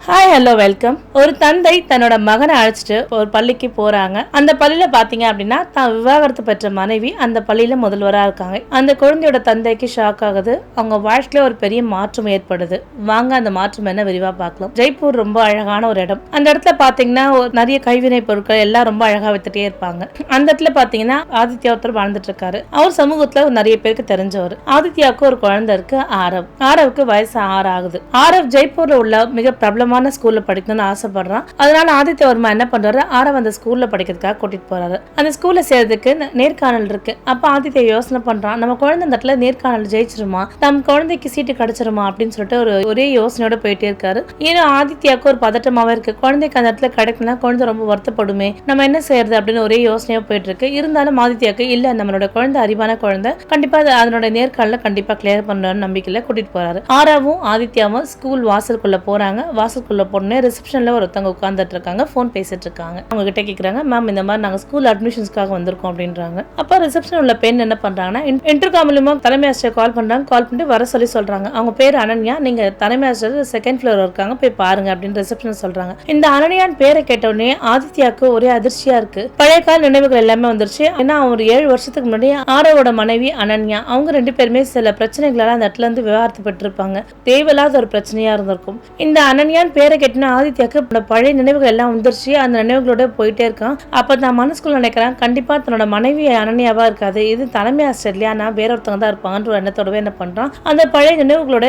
Hi hello welcome. ஒரு தந்தை தன்னோட மகனை அழைச்சிட்டு ஒரு பள்ளிக்கு போறாங்க. அந்த பள்ளியில பாத்தீங்க அப்படின்னா தான் விவாகரத்து பெற்ற மனைவி அந்த பள்ளியில முதல்வரா இருக்காங்க. அந்த குழந்தையோட தந்தைக்கு ஷாக் ஆகுது. அவங்க வாழ்க்கையில ஒரு பெரிய மாற்றம் ஏற்படுது. வாங்க அந்த மாற்றம் என்ன விரிவா பார்க்கலாம். ஜெய்ப்பூர் ரொம்ப அழகான ஒரு இடம். அந்த இடத்துல பாத்தீங்கன்னா நிறைய கைவினை பொருட்கள் எல்லாம் ரொம்ப அழகா வித்துட்டே இருப்பாங்க. அந்த இடத்துல பாத்தீங்கன்னா ஆதித்யா ஒருத்தர் வாழ்ந்துட்டு இருக்காரு. அவர் சமூகத்துல நிறைய பேருக்கு தெரிஞ்சவர். ஆதித்யாவுக்கு ஒரு குழந்தை இருக்கு, ஆரவ். ஆரவுக்கு வயசு 6 ஆகுது. ஆரவ் ஜெய்ப்பூர்ல உள்ள மிக பிரபலமான ஸ்கூல்ல படிக்கணும்னு ஆசைப்படுறான். அதனால ஆதித்யவர்மா என்ன பண்றாரு, ஆரவ் அந்த ஸ்கூல்ல படிக்கிறதுக்காக கூட்டிட்டு போறாரு. அந்த ஸ்கூல்ல சேர்றதுக்கு நேர்காணல் இருக்கு. அப்ப ஆதித்யா யோசனை பண்றான், நம்ம குழந்தை அந்த இடத்துல நேர்காணல் ஜெயிச்சிருமா, நம் குழந்தைக்கு சீட்டு கிடைச்சிருமா அப்படின்னு சொல்லிட்டு ஒரே யோசனையோட போயிட்டே இருக்காரு. ஏன்னா ஆதித்யாவுக்கு ஒரு பதட்டமாவே இருக்கு. குழந்தைக்கு அந்த இடத்துல கிடைக்கலன்னா குழந்தை ரொம்ப வருத்தப்படுமே, நம்ம என்ன செய்யறது அப்படின்னு ஒரே யோசனையா போயிட்டு இருக்கு. இருந்தாலும் ஆதித்யாவுக்கு இல்ல, நம்மளோட குழந்தை அறிவான குழந்தை, கண்டிப்பா அதனோட நேர்காணல கண்டிப்பா கிளியர் பண்றான்னு நம்பிக்கையில கூட்டிட்டு போறாரு. ஆராவும் ஆதித்யாவும் ஸ்கூல் வாசலுக்குள்ள போறாங்க. வாசலுக்குள்ள போனே ரிசப்ஷன்ல ஒருத்தவங்க உட்கார்ந்துட்டு இருக்காங்க, போன் பேசிட்டு இருக்காங்க. அவங்க கிட்ட கேக்குறாங்க, மேம் இந்த மாதிரி நாங்க ஸ்கூல் அட்மிஷன்ஸ்க்காக வந்திருக்கோம் அப்படின்றாங்க. அப்ப ரிசப்ஷன் உள்ள பெண் என்ன பண்றாங்கன்னா, இன்டர்காம் மூலமா தலைமை ஆசிரியர் கால் பண்றாங்க. கால் பண்ணிட்டு வர சொல்லி சொல்றாங்க. அவங்க பேர் அனன்யா, நீங்க தலைமை ஆசிரியர் செகண்ட் ஃப்ளோர் இருக்காங்க, போய் பாருங்க அப்படின்னு ரிசப்ஷன் சொல்றாங்க. இந்த அனன்யான் பேரை கேட்ட உடனே ஆதித்யாவுக்கு ஒரே அதிர்ச்சியா இருக்கு. பழைய கால நினைவுகள் எல்லாமே வந்துருச்சு. ஏன்னா ஒரு 7 வருஷத்துக்கு முன்னாடி ஆரோவோட மனைவி அனன்யா, அவங்க 2 பேருமே சில பிரச்சனைகளால அந்த இடத்துல இருந்து விவாகரத்து பெற்றிருப்பாங்க. தேவையில்லாத ஒரு பிரச்சனையா இருந்திருக்கும். இந்த அனன்யான் பேரை கேட்டினா ஆதித்யாவுக்கு பழைய நினைவுகள் எல்லாம் வந்துருச்சு. அந்த நினைவுகளோட போயிட்டே இருக்கான். அப்ப நான் மனசுக்குள்ள நினைக்கிறேன், கண்டிப்பா தன்னோட மனைவி அனன்யாவா இருக்காது, இது தலைமை ஆசிரியர் இல்லையா, நான் வேற ஒருத்தவங்க தான் இருப்பாங்கன்ற எண்ணத்தோடவே என்ன பண்றான், அந்த பழைய நினைவுகளோட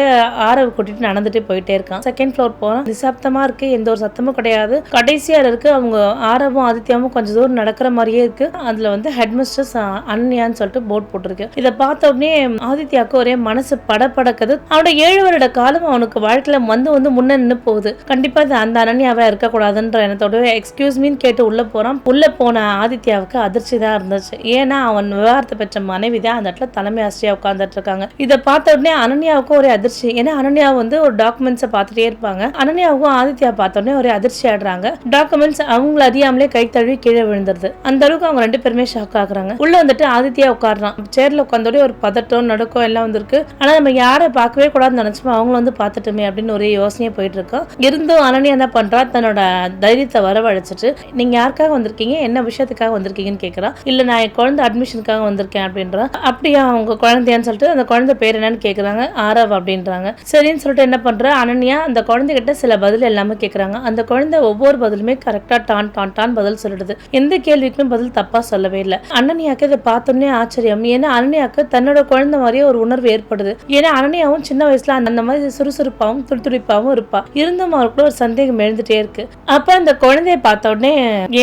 ஆரவு கூட்டிட்டு நடந்துட்டு போயிட்டே இருக்கான். செகண்ட் ஃப்ளோர் போறான். நிசப்தமா இருக்கு, எந்த ஒரு சத்தமும் கிடையாது. கடைசியா இருக்கு. அவங்க ஆரவும் ஆதித்யாவும் கொஞ்சம் தூரம் நடக்கிற மாதிரியே இருக்கு. அதுல ஹெட் மிஸ்டர்ஸ் அனன்யான்னு சொல்லிட்டு போர்ட் போட்டிருக்கு. இதை பார்த்த உடனே ஆதித்யாவுக்கு ஒரே மனசு படபடக்குது. அவனோட 7 வருட காலம் அவனுக்கு வாழ்க்கையில வந்து முன்ன நின்று போகுது. கண்டிப்பா அந்த அனன்யாவா இருக்கக்கூடாதுன்ற எண்ணத்தோட எக்ஸ்கியூஸ் மீன் கேட்டு உள்ள போறான். உள்ள போன ஆதித்யாவுக்கு அதிர்ச்சி தான் இருந்துச்சு. ஏன்னா அவன் விவாகரத்து பெற்ற மனைவி தான் அந்த இடத்துல தலைமை ஆசிரியா உட்கார்ந்துட்டு இருக்காங்க. இதை பார்த்த உடனே அனன்யாவுக்கும் ஒரே அதிர்ச்சி. ஏன்னா அனன்யா ஒரு டாக்குமெண்ட்ஸை பார்த்துட்டே இருப்பாங்க. அனன்யாவுக்கும் ஆதித்யா பார்த்த உடனே ஒரே அதிர்ச்சி ஆடுறாங்க. டாக்குமெண்ட்ஸ் அவங்கள அறியாமலே கை தழுவி கீழே விழுந்துருது. அந்த அளவுக்கு அவங்க 2 பேருமே ஷாக் ஆகுறாங்க. உள்ள ஆதித்யா உட்காடுறான். சேர்ல உட்காந்தோட ஒரு பதட்டம் நடுக்கம் எல்லாம் வந்திருக்கு. ஆனா நம்ம யாரை பார்க்கவே கூடாதுன்னு நினைச்சோமோ அவங்களும் பார்த்துட்டுமே அப்படின்னு ஒரே யோசனையா போயிட்டு இருக்கோம். இருந்தும் அனன்யா என்ன பண்றா, தன்னோட தைரியத்தை வரவழைச்சிட்டு, நீங்க யாருக்காக வந்திருக்கீங்க, என்ன விஷயத்துக்காக வந்திருக்கீங்கன்னு கேட்கறா. இல்ல நான் என் குழந்தை அட்மிஷனுக்காக வந்திருக்கேன் அப்படின்றா. அப்படியா அவங்க குழந்தையான்னு சொல்லிட்டு அந்த குழந்தை பேர் என்னன்னு கேட்கறாங்க. ஆரவ் அப்படின்றாங்க. சரின்னு சொல்லிட்டு என்ன பண்ற அனன்யா அந்த குழந்தைகிட்ட சில பதில் எல்லாமே கேட்கறாங்க. அந்த குழந்தை ஒவ்வொரு பதிலுமே கரெக்டா டான் பதில் சொல்லிடுது. எந்த கேள்விக்குமே பதில் தப்பா சொல்லவே இல்லை. அனன்யாக்கு இதை பார்த்தோன்னே ஆச்சரியம். ஏன்னா அனன்யாக்கு தன்னோட குழந்தை மாதிரியே ஒரு உணர்வு ஏற்படுது. ஏன்னா அனன்யாவும் சின்ன வயசுல அந்த மாதிரி சுறுசுறுப்பாவும் துடிதுடிப்பாவும் இருப்பா. இருந்தும் அவருக்குள்ள ஒரு சந்தேகம் எழுந்துட்டே இருக்கு. அப்ப அந்த குழந்தைய பார்த்த உடனே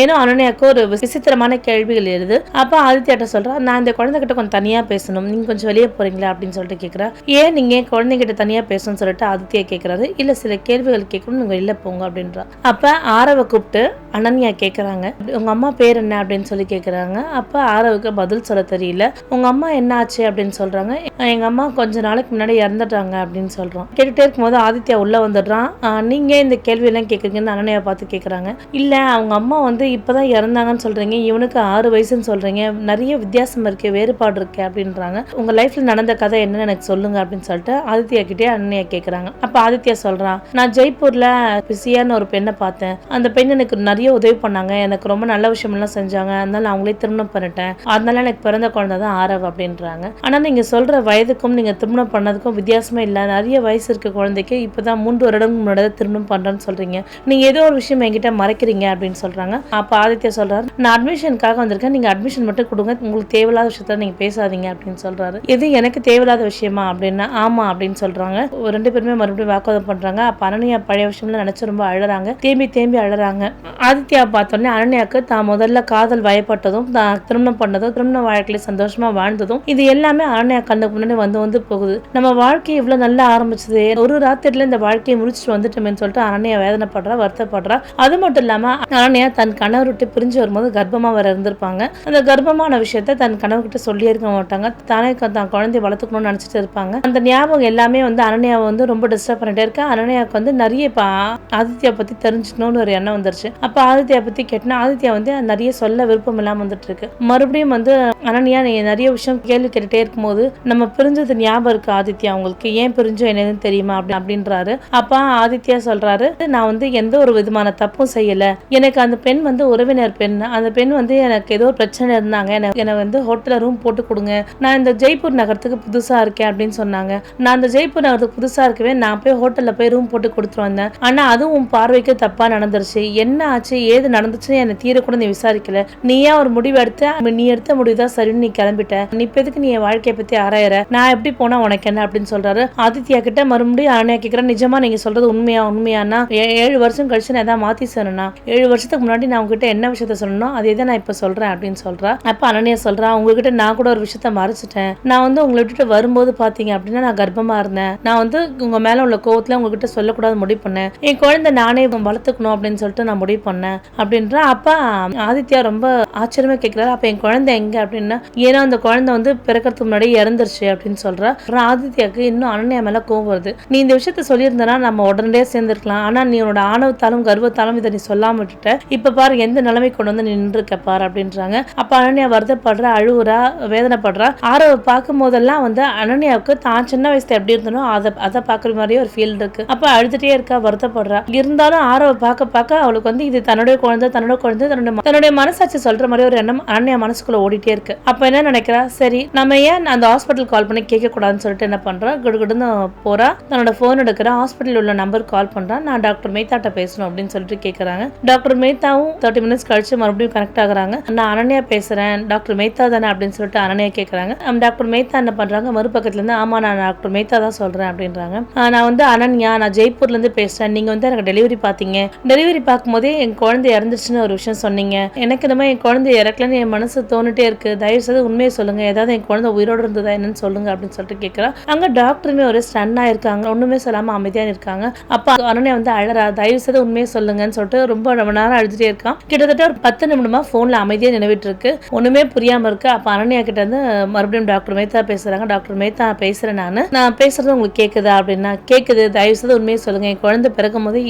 ஏனோ அனன்யாக்கு ஒரு விசித்திரமான கேள்விகள் எழுது. அப்ப ஆதித்யாட்ட சொல்றா, நான் இந்த குழந்தை கிட்ட கொஞ்சம் தனியா பேசணும், நீங்க கொஞ்சம் வெளியே போறீங்களா அப்படின்னு சொல்லிட்டு கேட்கிறா. ஏன் நீங்க குழந்தைகிட்ட தனியா பேசணும்னு சொல்லிட்டு ஆதித்யா கேட்கறாரு. இல்ல சில கேள்விகள் கேட்கணும், நீங்க வெளில போங்க அப்படின்றா. அப்ப ஆரவை கூப்பிட்டு அனன்யா கேட்கறாங்க, உங்க அம்மா பேர் என்ன அப்படின்னு சொல்லி கேட்கறாங்க. அப்ப ஆரவுக்கு பதில் சொல்ல தெரியல. உங்க அம்மா என்ன ஆச்சு அப்படின்னு சொல்றாங்க. எங்க அம்மா கொஞ்ச நாளைக்கு முன்னாடி இறந்துட்டாங்க அப்படின்னு சொல்றோம். கேட்டுட்டே இருக்கும்போது ஆதித்யா உள்ள வந்துடுறான். நீங்க இந்த கேள்வி எல்லாம் கேக்குறீங்கன்னு அனன்யா பார்த்து கேட்கறாங்க. இல்ல அவங்க அம்மா இப்பதான் இறந்தாங்கன்னு சொல்றீங்க, இவனுக்கு 6 வயசுன்னு சொல்றீங்க, நிறைய வித்தியாசம் இருக்கு, வேறுபாடு இருக்கு அப்படின்றாங்க. உங்க லைஃப்ல நடந்த கதை என்னன்னு எனக்கு சொல்லுங்க அப்படின்னு சொல்லிட்டு ஆதித்யா கிட்டே அனன்யா கேட்கறாங்க. அப்ப ஆதித்யா சொல்றான், நான் ஜெய்ப்பூர்ல பிசியான்னு ஒரு பெண்ணை பார்த்தேன். அந்த பெண் எனக்கு நிறைய உதவி பண்ணாங்க, எனக்கு ரொம்ப நல்ல விஷயம் எல்லாம் செஞ்சாங்க, அதனால அவங்களே திருமணம் பண்ணிட்டேன், அதனால எனக்கு பிறந்த குழந்தை தான் ஆரவ் அப்படின்றாங்க. ஆனா நீங்க சொல்ற வயதுக்கும் நீங்க திருமணம் பண்ணதுக்கும் வித்தியாசமே இல்ல, நிறைய வயசு இருக்க குழந்தைக்கு இப்பதான் 3 வருடம் முன்னாடி திருமணம் பண்றேன்னு சொல்றீங்க, நீங்க ஏதோ ஒரு விஷயம் என்கிட்ட மறைக்கிறீங்க அப்படின்னு சொல்றாங்க. அப்ப ஆதித்யா சொல்றாரு, நான் அட்மிஷனுக்காக வந்திருக்கேன், நீங்க அட்மிஷன் மட்டும் கொடுங்க, உங்களுக்கு தேவையில்லாத விஷயத்த நீங்க பேசாதீங்க அப்படின்னு சொல்றாரு. இது எனக்கு தேவையில்லாத விஷயமா அப்படின்னா ஆமா அப்படின்னு சொல்றாங்க. 2 பேருமே மறுபடியும் வாக்குவாதம் பண்றாங்க. அப்ப அனன்யா பழைய விஷயம்ல நினைச்சு ரொம்ப அழறாங்க, தேம்பி அழறாங்க. ஆதித்யா பார்த்தோன்னே அனன்யாக்கு தான் முதல்ல காதல் வயப்பட்டதும், தான் திருமணம் பண்ணதும், திருமண வாழ்க்கையில சந்தோஷமா வாழ்ந்ததும், இது எல்லாமே அனன்யா கண்ணுக்கு முன்னாடி வந்து போகுது. நம்ம வாழ்க்கை இவ்வளவு நல்லா ஆரம்பிச்சது, ஒரு ராத்திரில இந்த வாழ்க்கையை முடிச்சுட்டு வந்துட்டோமேன்னு சொல்லிட்டு அனன்யா வேதனைப்படுறா, வருத்தப்படுறா. அது மட்டும் இல்லாம அனன்யா தன் கணவர் விட்டு பிரிஞ்சு வரும்போது கர்ப்பமா வர இருந்திருப்பாங்க. அந்த கர்ப்பமான விஷயத்த தன் கணவர்கிட்ட சொல்லியே இருக்க மாட்டாங்க. தானே தான் குழந்தைய வளர்த்துக்கணும்னு நினைச்சிட்டு இருப்பாங்க. அந்த ஞாபகம் எல்லாமே அனன்யாவை ரொம்ப டிஸ்டர்ப் பண்ணிட்டே இருக்க. அனன்யாவுக்கு நிறைய ஆதித்யா பத்தி தெரிஞ்சுக்கணும்னு ஒரு எண்ணம் வந்துருச்சு. அப்ப அப்ப ஆதித்யா பத்தி கேட்டனா ஆதித்யா வந்து நிறைய சொல்ல விருப்பம் இல்லாம வந்துட்டு இருக்கு. மறுபடியும் வந்து அனன்யா நீ நிறைய விஷயம் கேள்வி கேட்டுட்டே இருக்கும்போது நம்ம பிரிஞ்சது ஞாபகம் இருக்கு ஆதித்யா, உங்களுக்கு ஏன் பிரிஞ்சோ என்னன்னு தெரியுமா அப்படின்றாரு. அப்ப ஆதித்யா சொல்றாரு, நான் வந்து எந்த ஒரு விதமான தப்பும் செய்யல, எனக்கு அந்த பெண் வந்து உறவினர் பெண், அந்த பெண் வந்து எனக்கு ஏதோ பிரச்சனை இருந்தாங்க, எனக்கு வந்து ஹோட்டல்ல ரூம் போட்டு கொடுங்க, நான் இந்த ஜெய்ப்பூர் நகரத்துக்கு புதுசா இருக்கேன் அப்படின்னு சொன்னாங்க. நான் அந்த ஜெய்ப்பூர் நகரத்துக்கு புதுசா இருக்கவே நான் போய் ஹோட்டல்ல போய் ரூம் போட்டு கொடுத்துட்டு வந்தேன். ஆனா அதுவும் உன் பார்வைக்கு தப்பா நடந்துருச்சு, என்ன ஆச்சு ஏது நடந்துச்சுன்னு என்ன தீர கூட நீ விசாரிக்கல, நீயா ஒரு முடிவு எடுத்த, நீ எடுத்த முடிவுதான் சரின்னு நீ கிளம்பிட்ட, நீ இப்ப எதுக்கு நீ என் வாழ்க்கையை பத்தி ஆராயற, நான் எப்படி போனா உனக்கு என்ன அப்படின்னு சொல்றாரு. ஆதித்யா கிட்ட மறுபடியும் அனன்யா கேக்குறேன், நிஜமா நீங்க சொல்றது உண்மையானா 7 வருஷம் கழிச்சு நான் ஏதாவது மாத்தி சொன்னா, 7 வருஷத்துக்கு முன்னாடி நான் உங்ககிட்ட என்ன விஷயத்த சொன்னோம் அதே தான் நான் இப்ப சொல்றேன் அப்படின்னு சொல்றா. அப்ப அனன்யா சொல்றா, உங்ககிட்ட நான் கூட ஒரு விஷயத்த மறைச்சிட்டேன், நான் வந்து உங்களை விட்டுட்டு வரும்போது பாத்தீங்க அப்படின்னா நான் கர்ப்பமா இருந்தேன், நான் வந்து உங்க மேல உள்ள கோவத்துல உங்ககிட்ட சொல்லக்கூடாது முடிவு பண்ணேன், என் குழந்தை நானே வளர்த்துக்கணும் அப்படின்னு சொல்லிட்டு நான் முடிவு பண்ணேன் அப்படின்ற. அப்ப ஆதித்யா ரொம்ப ஆச்சரியமா கேட்கிறாரு, அப்ப என் குழந்தை எங்க அப்படின்னா, ஏன்னா அந்த குழந்தை வந்து பிறக்கிறதுக்கு முன்னாடி இறந்துருச்சு அப்படின்னு சொல்றா. ஆதித்யாக்கு இன்னும் அனன்யா மேல கோவம் வருது. நீ இந்த விஷயத்த சொல்லியிருந்தனா நம்ம உடனே சேர்ந்திருக்கலாம், ஆனா நீ உன்னோட ஆணவத்தாலும் கர்வத்தாலும் இதை நீ சொல்லாம விட்டுட்ட, இப்ப பாரு எந்த நிலைமை கொண்டு வந்து நின்று இருக்க பாரு அப்படின்றாங்க. அப்ப அனன்யா வருத்தப்படுறா, அழுவுறா, வேதனைப்படுறா. ஆரவ பார்க்கும் போதெல்லாம் வந்து அனன்யாவுக்கு தான் சின்ன வயசுல எப்படி இருந்தனோ அதை பாக்குற மாதிரியே ஒரு ஃபீல் இருக்கு. அப்ப அழுதுட்டே இருக்கா, வருத்தப்படுறா. இருந்தாலும் ஆரவ பார்க்க அவளுக்கு வந்து இது தன்னுடைய குழந்தை தன்னுடைய மனசாட்சி சொல்ற மாதிரி ஒரு எண்ணம் அனன்யா மனசுக்குள்ள ஓடிட்டே இருக்கு. அப்ப என்ன நினைக்கிறா, சரி நம்ம ஏன் அந்த ஹாஸ்பிட்டல் கால் பண்ணி கேட்க கூடாதுன்னு சொல்லிட்டு என்ன பண்றா, குடுகுடுன்னு போறா, தன்னோட போன் எடுக்கிறா, ஹாஸ்பிட்டல் உள்ள நம்பர் கால் பண்றா, நான் டாக்டர் மேத்தாட்ட பேசணும் அப்படின்னு சொல்லிட்டு கேட்கறாங்க. டாக்டர் மேத்தாவும் 30 மினிட்ஸ் கழிச்சு மறுபடியும் கனெக்ட் ஆகுறாங்க. நான் அனன்யா பேசுறேன், டாக்டர் மேத்தா தானே அப்படின்னு சொல்லிட்டு அனன்யா கேட்கறாங்க. டாக்டர் மேத்தா என்ன பண்றாங்க, மறுபக்கத்துல இருந்து ஆமா நான் டாக்டர் மேத்தா தான் சொல்றேன் அப்படின்றாங்க. நான் வந்து அனன்யா, நான் ஜெய்ப்பூர்ல இருந்து பேசுறேன், நீங்க வந்து எனக்கு டெலிவரி பாத்தீங்க, டெலிவரி பார்க்கும் போதே என் குழந்தை இறந்துச்சுன்னு ஒரு விஷயம் சொன்னீங்க, எனக்கு இந்த மாதிரி என் குழந்தை இறக்கலன்னு என் மனசு தோணிட்டே இருக்கு, தயவு செய்து உண்மையை சொல்லுங்க, ஏதாவது என் குழந்தை உயிரோடு இருந்ததா என்னன்னு சொல்லுங்க அப்படின்னு சொல்லிட்டு கேட்கிறா. அங்க டாக்டருமே ஒரு ஸ்டன்னா இருக்காங்க, ஒண்ணுமே சொல்லாம அமைதியா இருக்காங்க. அப்ப அனன்யா வந்து அழறா, தயவு செய்து உண்மையை சொல்லுங்கன்னு சொல்லிட்டு ரொம்ப நேரம் அழுதுட்டே இருக்கான். கிட்டத்தட்ட ஒரு 10 நிமிடமா போன்ல அமைதியா நினைவிட்டு இருக்கு, ஒண்ணுமே புரியாம இருக்கு. அப்ப அனன்யா கிட்ட இருந்து மறுபடியும் டாக்டர் மேத்தா பேசுறாங்க. டாக்டர் மேத்தா பேசுறேன், நான் பேசுறது உங்களுக்கு கேக்குதா அப்படின்னா, கேக்குது, தயவு செய்து உண்மையை சொல்லுங்க, என் குழந்தை பிறக்கும் போது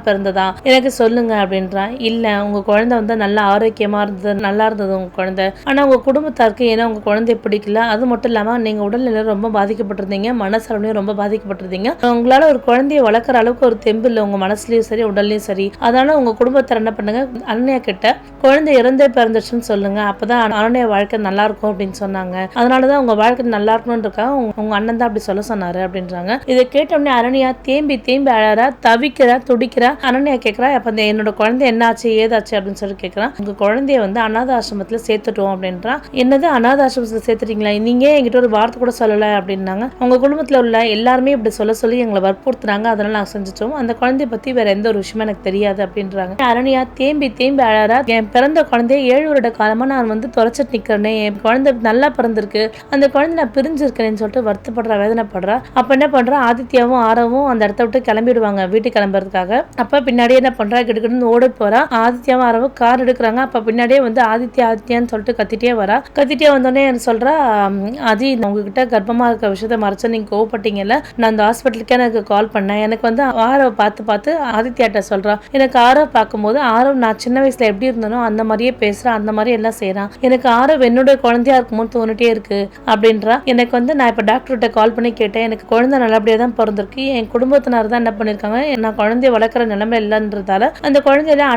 பிறந்ததா எனக்கு சொல்லுங்க அப்படின்றான். இல்ல உங்க குழந்தை வந்து நல்லா ஆரோக்கியமா இருந்தது, நல்லா இருந்தது உங்க குழந்தை, ஆனா உங்க குடும்பத்தாருக்கு ஏன்னா உங்க குழந்தைய பிடிக்கல, அது மட்டும் இல்லாம நீங்க உடல்நிலை ரொம்ப பாதிக்கப்பட்டிருந்தீங்க, மனசளவுலயும் ரொம்ப பாதிக்கப்பட்டிருந்தீங்க, உங்களால ஒரு குழந்தைய வளர்க்குற அளவுக்கு ஒரு தெம்பு இல்லை உங்க மனசுலயும் சரி உடல்லயும் சரி, அதனால உங்க குடும்பத்தார் என்ன பண்ணுங்க, அனன்யா கிட்ட குழந்தை இறந்தே பிறந்துச்சுன்னு சொல்லுங்க, அப்பதான் அனன்யா வாழ்க்கை நல்லா இருக்கும் அப்படின்னு சொன்னாங்க, அதனாலதான் உங்க வாழ்க்கை நல்லா இருக்கணும்ன்றக்காக உங்க அண்ணன் தான் அப்படி சொல்ல சொன்னாரு அப்படின்றாங்க. இதை கேட்ட உடனே அனன்யா தேம்பி அழறா, தவிக்கிறா, துடிக்கிறா. அனன்யா கேட்கிறா, அப்ப என்னோட குழந்தை என்னாச்சு ஏதாச்சு அப்படின்னு சொல்லி கேட்கறான். உங்க குழந்தைய வந்து அநாத ஆசிரமத்துல சேர்த்துட்டோம் அப்படின்றா. என்னது அநாத ஆசிரமத்துல சேர்த்துட்டீங்களா, நீங்க என்கிட்ட ஒரு வார்த்தை கூட சொல்லல அப்படின்னாங்க. உங்க குடும்பத்துல உள்ள எல்லாருமே இப்படி சொல்லி எங்களை வற்புறுத்துறாங்க, அதனால நாங்க செஞ்சுட்டோம், அந்த குழந்தைய பத்தி வேற எந்த ஒரு விஷயமும் எனக்கு தெரியாது அப்படின்றாங்க. அனன்யா தேம்பி அழறா, என் பிறந்த குழந்தைய 7 வருட காலமா நான் வந்து தொலைச்சிட்டு நிக்கிறேனே, என் குழந்தை நல்லா பிறந்திருக்கு, அந்த குழந்தை நான் பிரிஞ்சிருக்கேன்னு சொல்லிட்டு வருத்தப்படுறா, வேதனைப்படுறா. அப்ப என்ன பண்றா, ஆதித்யாவும் ஆரவும் அந்த இடத்த விட்டு கிளம்பிடுவாங்க வீட்டுக்கு கிளம்புறதுக்காக. அப்ப பின்னாடியே என்ன பண்றா, கிடுகிடுன்னு ஓடி போறா. ஆதித்யாவும் ஆரவும் கார் எடுக்கிறாங்க. அப்ப பின்னாடியே வந்து ஆதித்யான்னு சொல்லிட்டு கத்திட்டே வரா. கத்திட்டே வந்தோடனே சொல்றா, ஆதி உங்ககிட்ட கர்ப்பமா இருக்க விஷயத்த மறைச்சு நீங்க கோவப்பட்டீங்கல்ல, நான் அந்த ஹாஸ்பிட்டலுக்கே எனக்கு கால் பண்ணேன், எனக்கு வந்து ஆரவ் பார்த்து ஆதித்யாட்ட சொல்றா, எனக்கு ஆரவ் பார்க்கும்போது ஆரவ் நான் சின்ன வயசுல எப்படி இருந்தனோ அந்த மாதிரியே பேசுறான், அந்த மாதிரி எல்லாம் செய்யறான், எனக்கு ஆரவ் என்னோட குழந்தையா இருக்கும்போது தோணிட்டே இருக்கு அப்படின்றா. எனக்கு வந்து நான் இப்ப டாக்டர்கிட்ட கால் பண்ணி கேட்டேன், எனக்கு குழந்தை நல்லபடியா தான் பிறந்திருக்கு, என் குடும்பத்தினர் தான் என்ன பண்ணிருக்காங்க, நான் குழந்தைய வளர்க்குற நிலைமை இல்லைன்றதால அந்த குழந்தையில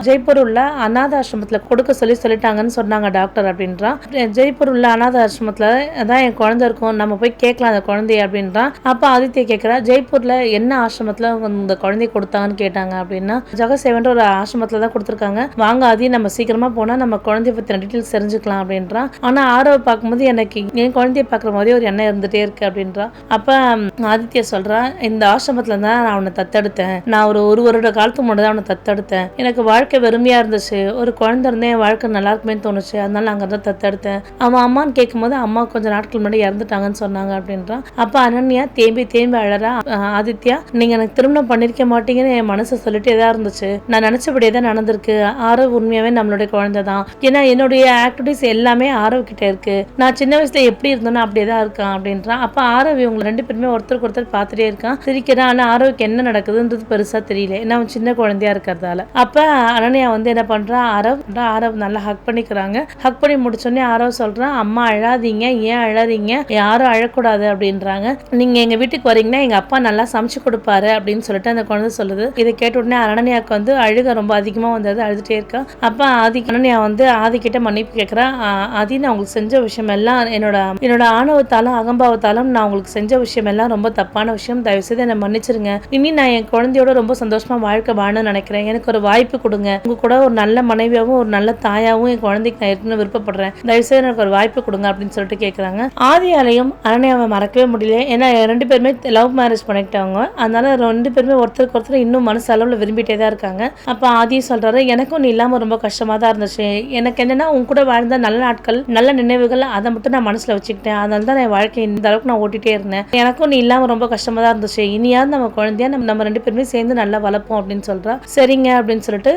ஜெய்ப்பூர் உள்ள அநாத ஆசிரமத்துல கொடுக்க சொல்லிட்டாங்கன்னு சொன்னாங்க டாக்டர் அப்படின்றான். ஜெய்ப்பூர் உள்ள அநாத ஆசிரமத்துல அதான் என் குழந்தை இருக்கும், நம்ம போய் கேட்கலாம் அந்த குழந்தைய அப்படின்றான். அப்ப ஆதித்யா கேட்கிறா, ஜெய்ப்பூர்ல என்ன ஆசிரமத்துல இந்த குழந்தைய கொடுத்தாங்கன்னு கேட்டாங்க அப்படின்னா, ஜெகசேவன்ற ஒரு ஆசிரமத்துல தான் கொடுத்துருக்காங்க, வாங்க அதையும் நம்ம சீக்கிரமா போனா நம்ம குழந்தைய பத்தின டீட்டெயில்ஸ் தெரிஞ்சுக்கலாம் அப்படின்றான். ஆனா ஆரவ பார்க்கும்போது எனக்கு என் குழந்தைய பாக்குற மாதிரி ஒரு எண்ணம் இருந்துட்டே இருக்கு அப்படின்றான். அப்ப ஆதித்யா சொல்றா, இந்த ஆசிரமத்துல தான் நான் அவனை தத்தெடுத்தேன், நான் ஒரு வருட காலத்துக்கு முன்னாடி தான் அவனை தத்தெடுத்தேன், எனக்கு வாழ்க்கை வெறுமையா இருந்துச்சு, ஒரு குழந்தை இருந்தே என் வாழ்க்கை நல்லா இருக்குமே தோணுச்சு, அதனால அங்க தான் தத்தெடுத்தேன், அவன் அம்மான்னு கேட்கும்போது அம்மா கொஞ்சம் நாட்கள் முன்னாடி இறந்துட்டாங்கன்னு சொன்னாங்க அப்படின்றான். அப்ப அனன்யா தேம்பி அழறா, ஆதித்யா நீங்க எனக்கு திருமணம் பண்ணிருக்க மாட்டீங்கன்னு என் மனசு சொல்லிட்டு எதா இருந்துச்சு, நான் நினைச்சபடியே தான் நடந்திருக்கு, ஆரவ் உண்மையாவே நம்மளுடைய குழந்தை தான், ஏன்னா என்னுடைய ஆக்டிவிட்டிஸ் எல்லாமே ஆரவ் கிட்ட இருக்கு, நான் சின்ன வயசுல எப்படி இருந்தோன்னு அப்படியே தான் இருக்கான் அப்படின்றான். அப்ப ஆரவ் இவங்க 2 பேருமே ஒருத்தருக்கு ஒருத்தர் பார்த்துட்டே இருக்கான், சிரிக்கிறான். ஆனா ஆரவுக்கு என்ன நடக்குதுன்றது பெருசா தெரியல, ஏன்னா அவன் சின்ன குழந்தையா இருக்கிறதால. அப்ப அனன்யா வந்து என்ன பண்றா, ஆரவ் நல்லா ஹக் பண்ணிக்கிறாங்க. ஹக் பண்ணி முடிச்சோடனே ஆரவ் சொல்றான், அம்மா அழாதீங்க, ஏன் அழறீங்க, யாரும் அழக்கூடாது அப்படின்றாங்க. நீங்க எங்க வீட்டுக்கு வரீங்கன்னா எங்க அப்பா நல்லா சமைச்சு கொடுப்பாரு அப்படின்னு சொல்லிட்டு அந்த குழந்தை சொல்லுது. இதை கேட்ட உடனே அனன்யாவுக்கு வந்து அழுக ரொம்ப அதிகமா வந்தது. அழுதுட்டே இருக்கா. அப்ப அனன்யா வந்து ஆதி கிட்ட மன்னிப்பு கேட்கிறா. ஆதி, நான் உங்களுக்கு செஞ்ச விஷயம் எல்லாம் என்னோட ஆணவத்தாலும் அகம்பாவத்தாலும் நான் உங்களுக்கு செஞ்ச விஷயம் எல்லாம் ரொம்ப தப்பான விஷயம். தயவு செய்து என்னை மன்னிச்சிருங்க. இனி நான் என் குழந்தையோட ரொம்ப சந்தோஷமா வாழ்க்கை வாழணும்னு நினைக்கிறேன். எனக்கு ஒரு வாய்ப்பு கொடுங்க. உங்க கூட ஒரு நல்ல மனைவியாவும் ஒரு நல்ல தாயாவும் என் குழந்தைக்கு நான் இருக்கணும்னு விருப்பப்படுறேன். தயவுசெய்து எனக்கு ஒரு வாய்ப்பு கொடுங்க அப்படின்னு சொல்லிட்டு கேட்குறாங்க. ஆதியாலையும் அனன்யாவை மறக்கவே முடியல. ஏன்னா 2 பேருமே லவ் மேரேஜ் பண்ணிக்கிட்டவங்க. அதனால 2 பேருமே ஒருத்தருக்கு ஒருத்தர் இன்னும் மனசு அளவில் விரும்பிட்டே தான் இருக்காங்க. அப்போ ஆதி சொல்றாரு, எனக்கும் நீ இல்லாமல் ரொம்ப கஷ்டமா தான் இருந்துச்சு. எனக்கு என்னன்னா உன் கூட வாழ்ந்த நல்ல நாட்கள், நல்ல நினைவுகள், அதை மட்டும் நான் மனசுல வச்சுக்கிட்டேன். அதனால தான் என் வாழ்க்கை இந்த அளவுக்கு நான் ஓட்டிட்டே இருந்தேன். எனக்கும் நீ இல்லாமல் ரொம்ப கஷ்டமா தான் இருந்துச்சு. இனியாவது நம்ம குழந்தையா நம்ம 2 பேருமே சேர்ந்து நல்லா வளர்ப்போம் அப்படின்னு சொல்றா. சரிங்க அப்படின்னு சொல்லிட்டு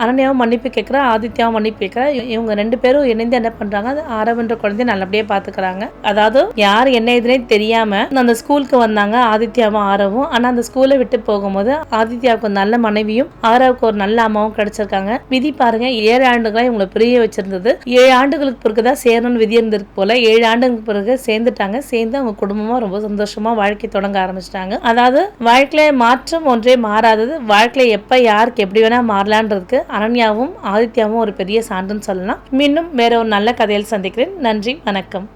அனன்யாவும் மன்னிப்பு கேட்கிறா, ஆதித்யாவும் மன்னிப்பு கேட்கிறா. இவங்க 2 பேரும் இணைந்து என்ன பண்றாங்க, ஆரவ் என்ற குழந்தைய நல்லபடியா பாத்துக்கிறாங்க. அதாவது யார் என்ன இதுனே தெரியாம அந்த ஸ்கூலுக்கு வந்தாங்க ஆதித்யாவும் ஆரவும். ஆனா அந்த ஸ்கூலை விட்டு போகும்போது ஆதித்யாவுக்கு நல்ல மனைவியும் ஆரவுக்கு ஒரு நல்ல அம்மாவும் கிடைச்சிருக்காங்க. விதி பாருங்க, 7 ஆண்டுகளா இவங்களை பிரிய வச்சிருந்தது. 7 ஆண்டுகளுக்கு பிறகுதான் சேரணும்னு விதி இருந்திருக்கு போல. 7 ஆண்டுகளுக்கு பிறகு சேர்ந்துட்டாங்க. சேர்ந்து அவங்க குடும்பமா ரொம்ப சந்தோஷமா வாழ்க்கை தொடங்க ஆரம்பிச்சிட்டாங்க. அதாவது வாழ்க்கையில மாற்றம் ஒன்றே மாறாதது. வாழ்க்கையில எப்ப யாருக்கு எப்படி வேணா மாறலான்றதுக்கு அனன்யாவும் ஆதித்யாவும் ஒரு பெரிய சான்றுன்னு சொல்லலாம். மீண்டும் வேற ஒரு நல்ல கதையில் சந்திக்கிறேன். நன்றி, வணக்கம்.